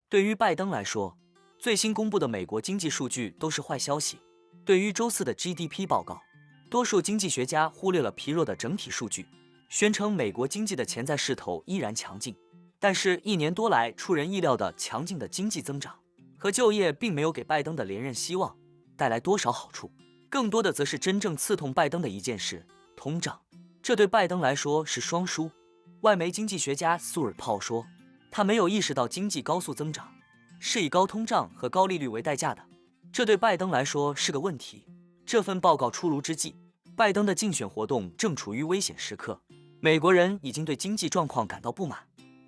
对于拜登来说，最新公布的美国经济数据都是坏消息。对于周四的 GDP 报告，多数经济学家忽略了疲弱的整体数据，宣称美国经济的潜在势头依然强劲。但是，1年多来出人意料的强劲的经济增长和就业，并没有给拜登的连任希望带来多少好处，更多的则是真正刺痛拜登的一件事——通胀。这对拜登来说是双输。外媒经济学家苏尔炮说，他没有意识到经济高速增长是以高通胀和高利率为代价的，这对拜登来说是个问题。这份报告出炉之际，拜登的竞选活动正处于危险时刻，美国人已经对经济状况感到不满。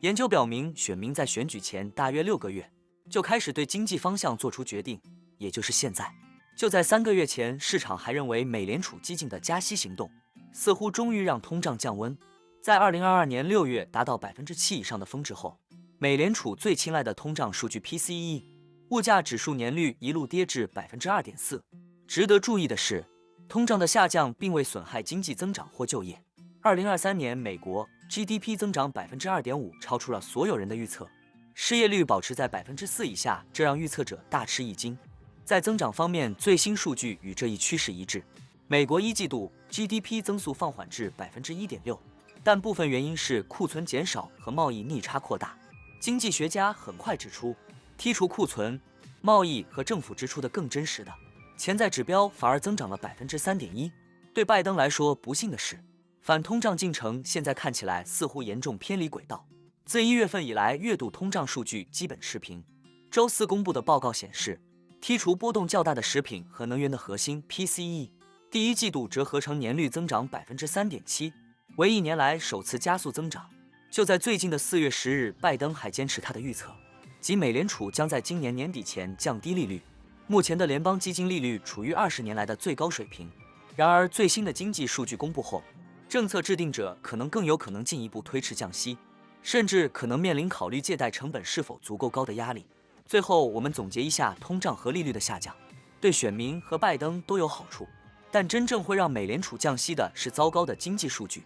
研究表明，选民在选举前大约6个月就开始对经济方向做出决定，也就是现在。就在3个月前，市场还认为美联储激进的加息行动似乎终于让通胀降温。在2022年6月达到7%以上的峰值后，美联储最青睐的通胀数据 PCE 物价指数年率一路跌至 2.4%。值得注意的是，通胀的下降并未损害经济增长或就业。2023年美国 GDP 增长 2.5%， 超出了所有人的预测。失业率保持在 4% 以下，这让预测者大吃一惊。在增长方面，最新数据与这一趋势一致。美国1季度 GDP 增速放缓至 1.6%， 但部分原因是库存减少和贸易逆差扩大。经济学家很快指出，剔除库存、贸易和政府支出的更真实的潜在指标反而增长了 3.1%。对拜登来说，不幸的是，反通胀进程现在看起来似乎严重偏离轨道。自1月份以来，月度通胀数据基本持平。周四公布的报告显示，剔除波动较大的食品和能源的核心 PCE， 第1季度折合成年率增长 3.7%， 为1年来首次加速增长。就在最近的4月10日，拜登还坚持他的预测，即美联储将在今年年底前降低利率。目前的联邦基金利率处于20年来的最高水平。然而，最新的经济数据公布后，政策制定者更有可能进一步推迟降息，甚至可能面临考虑借贷成本是否足够高的压力。最后，我们总结一下，通胀和利率的下降对选民和拜登都有好处，但真正会让美联储降息的是糟糕的经济数据。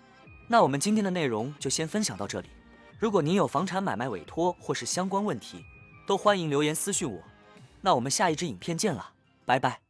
那我们今天的内容就先分享到这里。如果您有房产买卖委托或是相关问题，都欢迎留言私讯我。那我们下一支影片见了，拜拜。